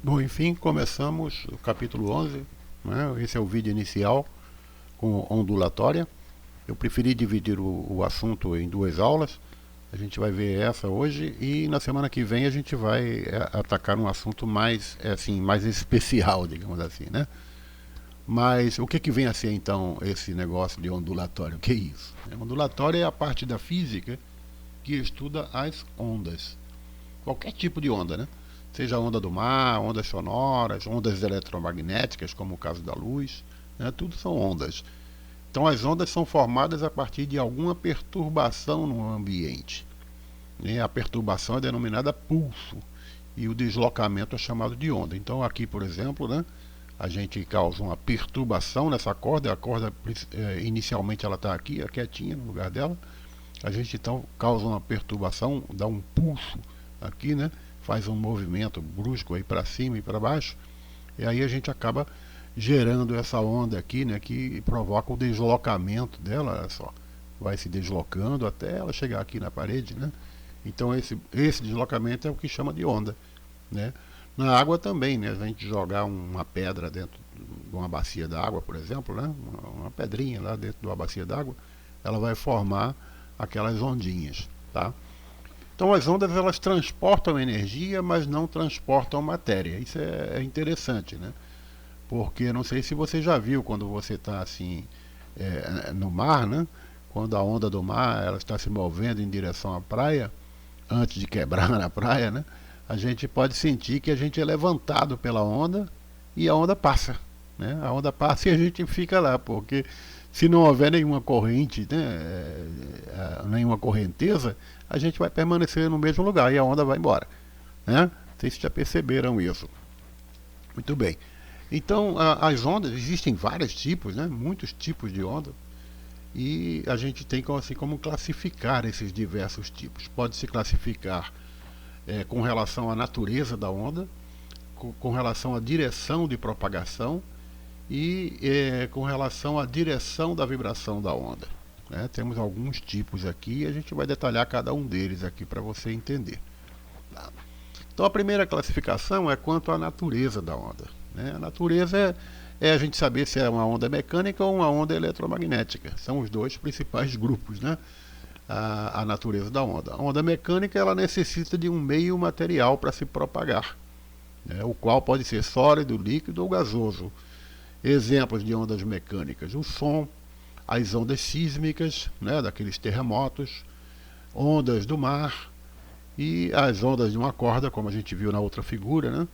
Bom, enfim, começamos o capítulo 11, né? Esse é o vídeo inicial com ondulatória. Eu preferi dividir o assunto em duas aulas. A gente vai ver essa hoje e na semana que vem a gente vai atacar um assunto mais, assim, mais especial, digamos assim, né? Mas o que, que vem a ser então esse negócio de ondulatória? O que é isso? Ondulatória é a parte da física que estuda as ondas. Qualquer tipo de onda, né? Seja onda do mar, ondas sonoras, ondas eletromagnéticas, como o caso da luz, né? Tudo são ondas. Então as ondas são formadas a partir de alguma perturbação no ambiente, né? A perturbação é denominada pulso e o deslocamento é chamado de onda. Então aqui, por exemplo, né, a gente causa uma perturbação nessa corda, a corda inicialmente ela está aqui, quietinha no lugar dela. A gente então causa uma perturbação, dá um pulso aqui, né? Faz um movimento brusco aí para cima e para baixo, e aí a gente acaba gerando essa onda aqui, né? Que provoca o deslocamento dela, olha só, vai se deslocando até ela chegar aqui na parede, né? Então esse deslocamento é o que chama de onda, né? Na água também, né? A gente jogar uma pedra dentro de uma bacia d'água, por exemplo, né? Uma pedrinha lá dentro de uma bacia d'água, ela vai formar aquelas ondinhas, tá? Então as ondas elas transportam energia, mas não transportam matéria. Isso é interessante, né? Porque não sei se você já viu quando você está assim no mar, né? Quando a onda do mar ela está se movendo em direção à praia, antes de quebrar na praia, né? A gente pode sentir que a gente é levantado pela onda e a onda passa, né? A onda passa e a gente fica lá, porque se não houver nenhuma corrente, né, nenhuma correnteza, a gente vai permanecer no mesmo lugar e a onda vai embora, né? Não sei se já perceberam isso. Muito bem. Então, as ondas, existem vários tipos, né? Muitos tipos de onda, e a gente tem assim como classificar esses diversos tipos. Pode se classificar com relação à natureza da onda, com relação à direção de propagação e com relação à direção da vibração da onda, né? Temos alguns tipos aqui e a gente vai detalhar cada um deles aqui para você entender. Tá? Então a primeira classificação é quanto à natureza da onda, né? A natureza é a gente saber se é uma onda mecânica ou uma onda eletromagnética. São os dois principais grupos, né? A natureza da onda. A onda mecânica ela necessita de um meio material para se propagar, né? O qual pode ser sólido, líquido ou gasoso. Exemplos de ondas mecânicas: o som, as ondas sísmicas, né, daqueles terremotos, ondas do mar e as ondas de uma corda, como a gente viu na outra figura, né?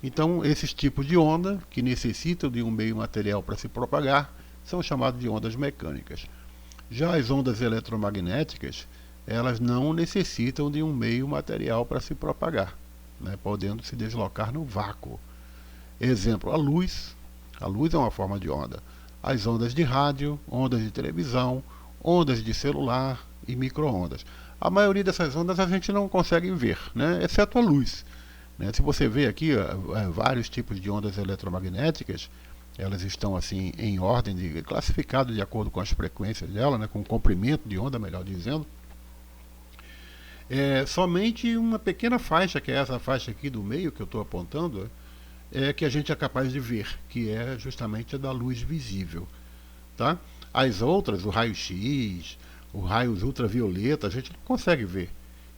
Então, esses tipos de onda, que necessitam de um meio material para se propagar, são chamados de ondas mecânicas. Já as ondas eletromagnéticas, elas não necessitam de um meio material para se propagar, né, podendo se deslocar no vácuo. Exemplo, a luz. A luz é uma forma de onda. As ondas de rádio, ondas de televisão, ondas de celular e micro-ondas. A maioria dessas ondas a gente não consegue ver, né, exceto a luz. Né? Se você vê aqui vários tipos de ondas eletromagnéticas, elas estão assim em ordem de classificado de acordo com as frequências dela, né, com o comprimento de onda, melhor dizendo. Somente uma pequena faixa, que é essa faixa aqui do meio que eu estou apontando, que a gente é capaz de ver, que é justamente a da luz visível, tá? As outras, o raio-x, os raios ultravioleta, a gente não consegue ver.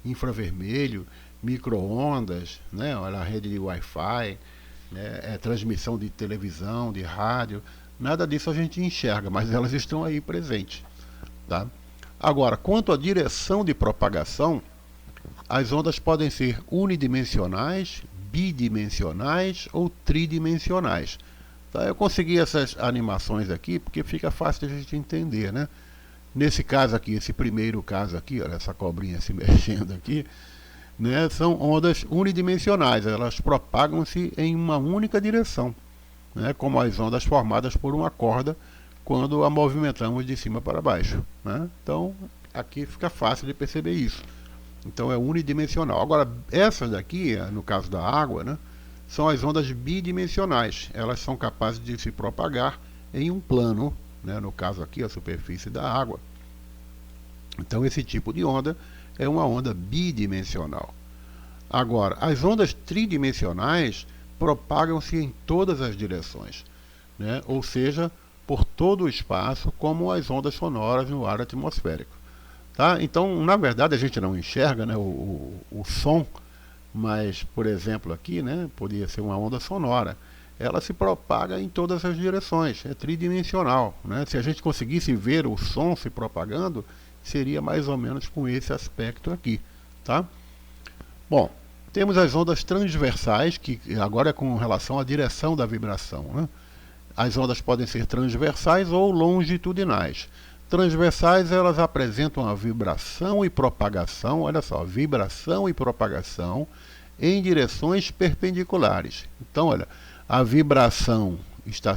Infravermelho, micro-ondas, né? Olha, a rede de Wi-Fi, né? Transmissão de televisão, de rádio, nada disso a gente enxerga, mas elas estão aí presentes, tá? Agora, quanto à direção de propagação, as ondas podem ser unidimensionais, bidimensionais ou tridimensionais. Tá? Eu consegui essas animações aqui porque fica fácil de a gente entender, né? Nesse caso aqui, esse primeiro caso aqui, olha essa cobrinha se mexendo aqui, né? São ondas unidimensionais, elas propagam-se em uma única direção, né? Como as ondas formadas por uma corda quando a movimentamos de cima para baixo, né? Então aqui fica fácil de perceber isso. Então é unidimensional. Agora, essas daqui, no caso da água, né, são as ondas bidimensionais. Elas são capazes de se propagar em um plano, né, no caso aqui, a superfície da água. Então esse tipo de onda é uma onda bidimensional. Agora, as ondas tridimensionais propagam-se em todas as direções, né? Ou seja, por todo o espaço, como as ondas sonoras no ar atmosférico. Tá? Então, na verdade, a gente não enxerga, né, o som, mas, por exemplo, aqui, né, poderia ser uma onda sonora. Ela se propaga em todas as direções, é tridimensional, né? Se a gente conseguisse ver o som se propagando, seria mais ou menos com esse aspecto aqui. Tá? Bom, temos as ondas transversais, que agora é com relação à direção da vibração, né? As ondas podem ser transversais ou longitudinais. Transversais, elas apresentam a vibração e propagação, olha só, vibração e propagação em direções perpendiculares. Então, olha, a vibração está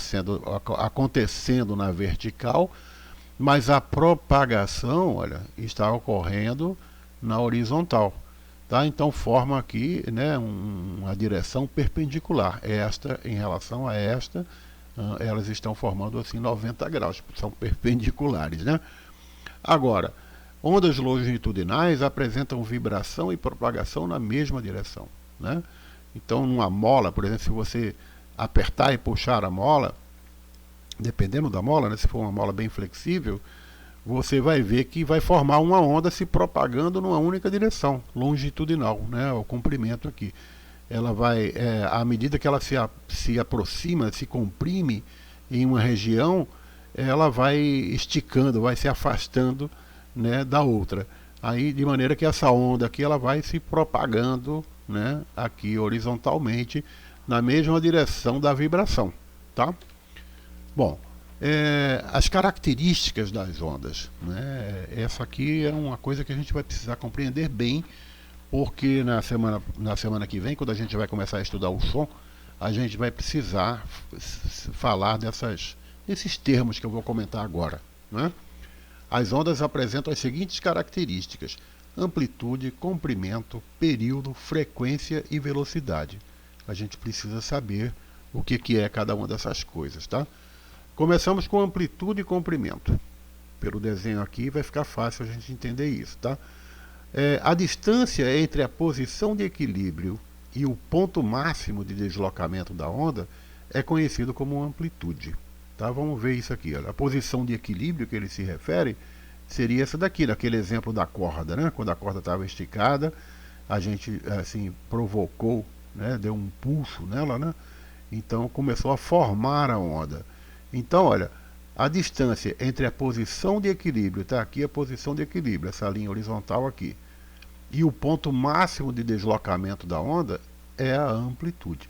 acontecendo na vertical, mas a propagação, olha, está ocorrendo na horizontal. Tá? Então forma aqui, né, uma direção perpendicular. Esta, em relação a esta, elas estão formando assim 90 graus, são perpendiculares, né? Agora, ondas longitudinais apresentam vibração e propagação na mesma direção, né? Então, numa mola, por exemplo, se você apertar e puxar a mola, dependendo da mola, né, se for uma mola bem flexível, você vai ver que vai formar uma onda se propagando numa única direção, longitudinal, né, o comprimento aqui. Ela vai, à medida que ela se aproxima, se comprime em uma região, ela vai esticando, vai se afastando, né, da outra. Aí, de maneira que essa onda aqui ela vai se propagando, né, aqui horizontalmente, na mesma direção da vibração. Tá? Bom, as características das ondas, né? Essa aqui é uma coisa que a gente vai precisar compreender bem, porque na semana que vem, quando a gente vai começar a estudar o som, a gente vai precisar falar desses termos que eu vou comentar agora, né? As ondas apresentam as seguintes características: amplitude, comprimento, período, frequência e velocidade. A gente precisa saber o que é cada uma dessas coisas, tá? Começamos com amplitude e comprimento. Pelo desenho aqui vai ficar fácil a gente entender isso, tá? A distância entre a posição de equilíbrio e o ponto máximo de deslocamento da onda é conhecido como amplitude. Tá? Vamos ver isso aqui. Olha. A posição de equilíbrio que ele se refere seria essa daqui, daquele exemplo da corda, né? Quando a corda estava esticada, a gente assim provocou, né? Deu um pulso nela, né? Então começou a formar a onda. Então, olha, a distância entre a posição de equilíbrio, tá? Aqui a posição de equilíbrio, essa linha horizontal aqui, e o ponto máximo de deslocamento da onda é a amplitude.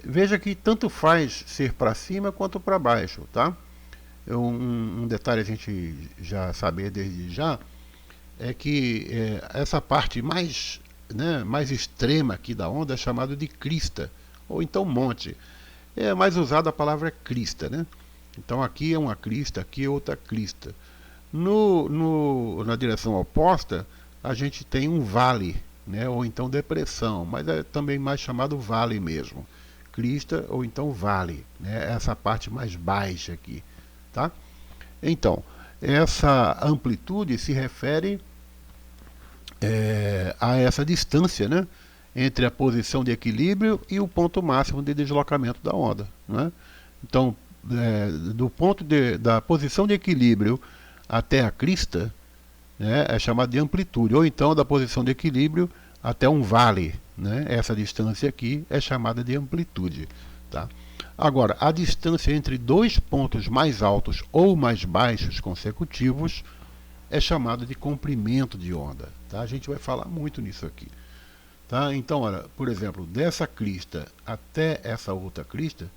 Veja que tanto faz ser para cima quanto para baixo, tá? Um detalhe a gente já saber desde já é que essa parte mais, né, mais extrema aqui da onda é chamada de crista, ou então monte. É mais usada a palavra crista, né? Então aqui é uma crista, aqui é outra crista. Na direção oposta, a gente tem um vale, né? Ou então depressão, mas é também mais chamado vale mesmo. Crista ou então vale, né? Essa parte mais baixa aqui. Tá? Então, essa amplitude se refere a essa distância, né? Entre a posição de equilíbrio e o ponto máximo de deslocamento da onda, né? Então, do ponto da posição de equilíbrio até a crista, né, é chamado de amplitude, ou então da posição de equilíbrio até um vale, né? Essa distância aqui é chamada de amplitude. Tá? Agora, a distância entre dois pontos mais altos ou mais baixos consecutivos é chamada de comprimento de onda. Tá? A gente vai falar muito nisso aqui. Tá? Então, olha, por exemplo, dessa crista até essa outra crista,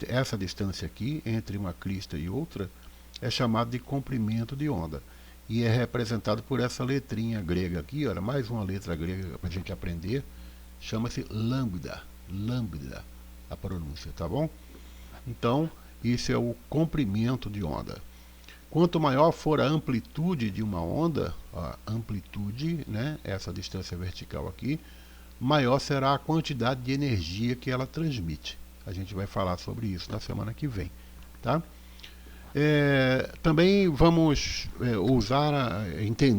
essa distância aqui, entre uma crista e outra, é chamada de comprimento de onda. E é representado por essa letrinha grega aqui, olha, mais uma letra grega para a gente aprender, chama-se lambda, lambda, a pronúncia, tá bom? Então, isso é o comprimento de onda. Quanto maior for a amplitude de uma onda, a amplitude, né, essa distância vertical aqui, maior será a quantidade de energia que ela transmite. A gente vai falar sobre isso na semana que vem. Tá? Também vamos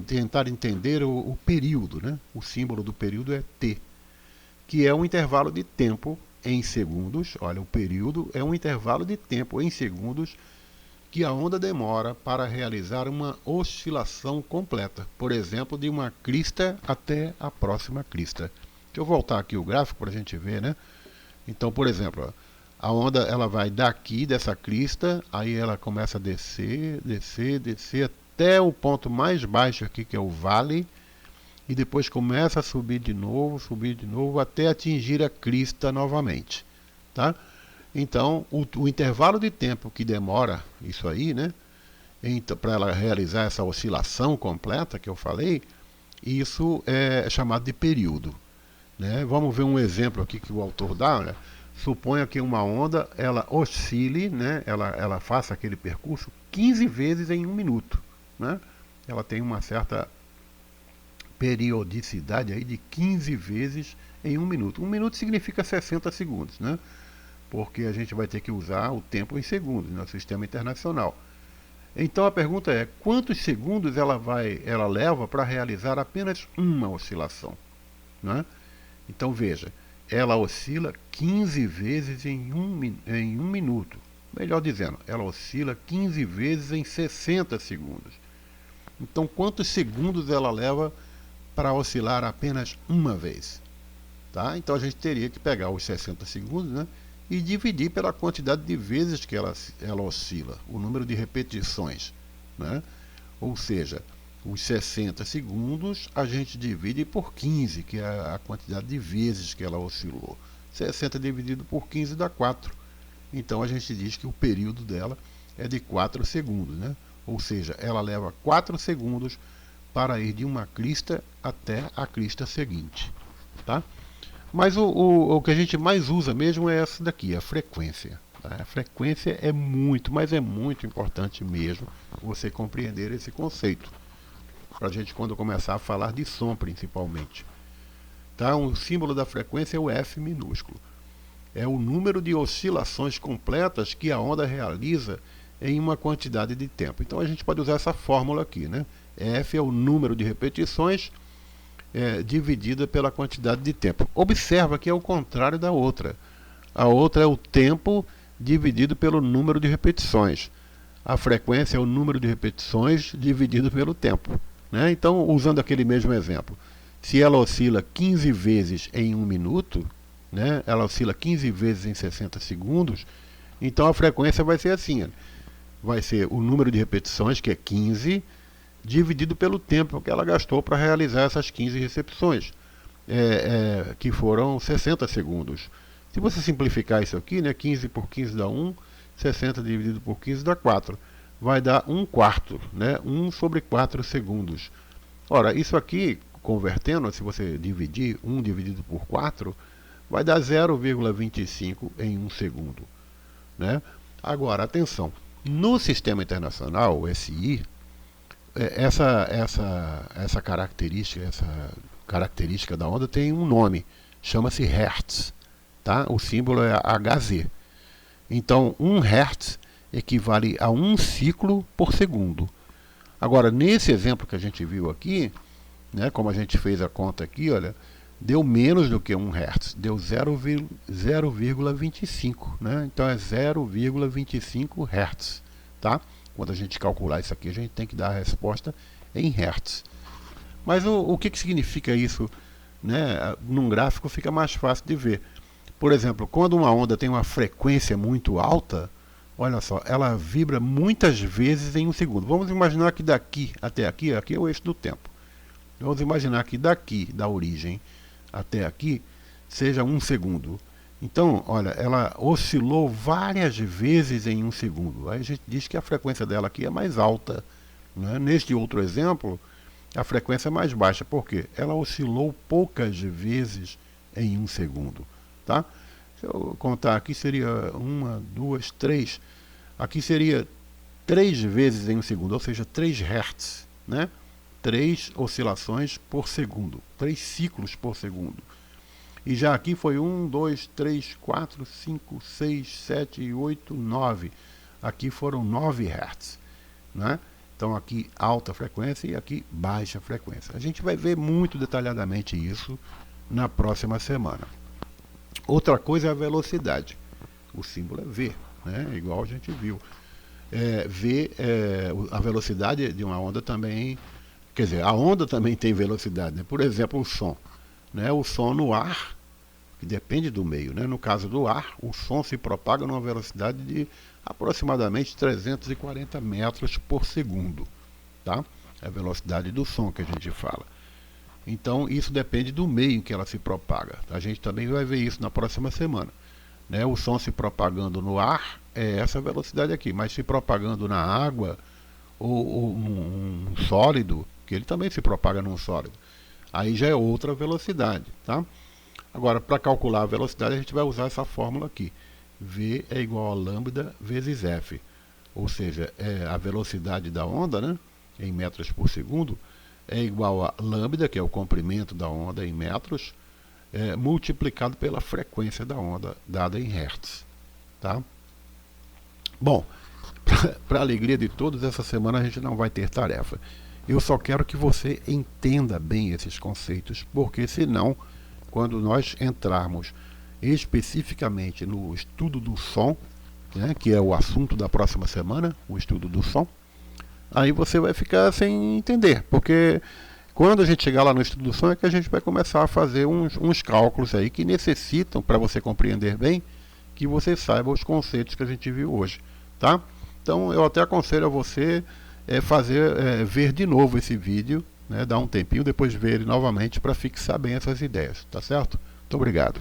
tentar entender o período. Né? O símbolo do período é T, que é um intervalo de tempo em segundos. Olha, o período é um intervalo de tempo em segundos que a onda demora para realizar uma oscilação completa, por exemplo, de uma crista até a próxima crista. Deixa eu voltar aqui o gráfico para a gente ver, né? Então, por exemplo, a onda ela vai daqui dessa crista, aí ela começa a descer, descer, descer até o ponto mais baixo aqui, que é o vale, e depois começa a subir de novo, até atingir a crista novamente, tá? Então, o intervalo de tempo que demora isso aí, né, para ela realizar essa oscilação completa que eu falei, isso é chamado de período, né? Vamos ver um exemplo aqui que o autor dá, né? Suponha que uma onda, ela oscile, né, ela faça aquele percurso 15 vezes em 1 minuto, né? Ela tem uma certa periodicidade aí de 15 vezes em 1 minuto. 1 minuto significa 60 segundos, né? Porque a gente vai ter que usar o tempo em segundos no sistema internacional. Então a pergunta é, quantos segundos ela leva para realizar apenas uma oscilação, né? Então veja, ela oscila 15 vezes em um minuto. Melhor dizendo, ela oscila 15 vezes em 60 segundos. Então quantos segundos ela leva para oscilar apenas uma vez? Tá? Então a gente teria que pegar os 60 segundos, né, e dividir pela quantidade de vezes que ela oscila, o número de repetições, né? Ou seja, os 60 segundos a gente divide por 15, que é a quantidade de vezes que ela oscilou. 60 dividido por 15 dá 4. Então a gente diz que o período dela é de 4 segundos, né? Ou seja, ela leva 4 segundos para ir de uma crista até a crista seguinte, tá? Mas o que a gente mais usa mesmo é essa daqui, a frequência. Tá? A frequência é muito, mas é muito importante mesmo você compreender esse conceito, para a gente quando começar a falar de som principalmente. Tá? O símbolo da frequência é o F minúsculo. É o número de oscilações completas que a onda realiza em uma quantidade de tempo. Então a gente pode usar essa fórmula aqui, né? F é o número de repetições dividida pela quantidade de tempo. Observa que é o contrário da outra. A outra é o tempo dividido pelo número de repetições. A frequência é o número de repetições dividido pelo tempo, né? Então, usando aquele mesmo exemplo, se ela oscila 15 vezes em 1 minuto, né, ela oscila 15 vezes em 60 segundos, então a frequência vai ser assim, vai ser o número de repetições, que é 15, dividido pelo tempo que ela gastou para realizar essas 15 recepções, que foram 60 segundos. Se você simplificar isso aqui, né, 15 por 15 dá 1, 60 dividido por 15 dá 4. Vai dar 1/4, né, 1 sobre 4 segundos. Ora, isso aqui, convertendo, se você dividir 1 dividido por 4, vai dar 0,25 em 1 segundo. Né? Agora, atenção, no sistema internacional, o SI, essa característica da onda tem um nome, chama-se Hertz, tá? O símbolo é Hz. Então 1 Hertz equivale a 1 ciclo por segundo. Agora, nesse exemplo que a gente viu aqui, né, como a gente fez a conta aqui, olha, deu menos do que 1 Hertz, deu 0,25, né? Então é 0,25 Hertz, tá? Quando a gente calcular isso aqui, a gente tem que dar a resposta em Hertz. Mas o que significa isso, né? Num gráfico fica mais fácil de ver. Por exemplo, quando uma onda tem uma frequência muito alta, olha só, ela vibra muitas vezes em 1 segundo. Vamos imaginar que daqui até aqui, aqui é o eixo do tempo. Vamos imaginar que daqui, da origem até aqui, seja 1 segundo. Então, olha, ela oscilou várias vezes em 1 segundo. Aí a gente diz que a frequência dela aqui é mais alta, né? Neste outro exemplo, a frequência é mais baixa. Por quê? Ela oscilou poucas vezes em 1 segundo. Tá? Se eu contar aqui, seria 1, 2, 3. Aqui seria 3 vezes em 1 segundo, ou seja, 3 Hz. Né? 3 oscilações por segundo. 3 ciclos por segundo. E já aqui foi 1, 2, 3, 4, 5, 6, 7, 8, 9. Aqui foram 9 Hz. Né? Então aqui alta frequência e aqui baixa frequência. A gente vai ver muito detalhadamente isso na próxima semana. Outra coisa é a velocidade. O símbolo é V, né? Igual a gente viu. V, a velocidade de uma onda também, quer dizer, a onda também tem velocidade, né? Por exemplo, o som, né? O som no ar, que depende do meio, né? No caso do ar, o som se propaga numa velocidade de aproximadamente 340 metros por segundo, tá? É a velocidade do som que a gente fala. Então isso depende do meio em que ela se propaga. A gente também vai ver isso na próxima semana, né? O som se propagando no ar é essa velocidade aqui, mas se propagando na água ou num sólido, que ele também se propaga num sólido, aí já é outra velocidade, tá? Agora, para calcular a velocidade, a gente vai usar essa fórmula aqui. V é igual a lambda vezes F, ou seja, a velocidade da onda, né, em metros por segundo, é igual a lambda, que é o comprimento da onda em metros, multiplicado pela frequência da onda dada em hertz, tá? Bom, para a alegria de todos, essa semana a gente não vai ter tarefa. Eu só quero que você entenda bem esses conceitos, porque senão, quando nós entrarmos especificamente no estudo do som, né, que é o assunto da próxima semana, o estudo do som, aí você vai ficar sem entender, porque quando a gente chegar lá no estudo do som é que a gente vai começar a fazer uns cálculos aí que necessitam, para você compreender bem, que você saiba os conceitos que a gente viu hoje, tá? Então eu até aconselho a você ver de novo esse vídeo, né, dar um tempinho, depois ver ele novamente para fixar bem essas ideias, tá certo? Muito obrigado.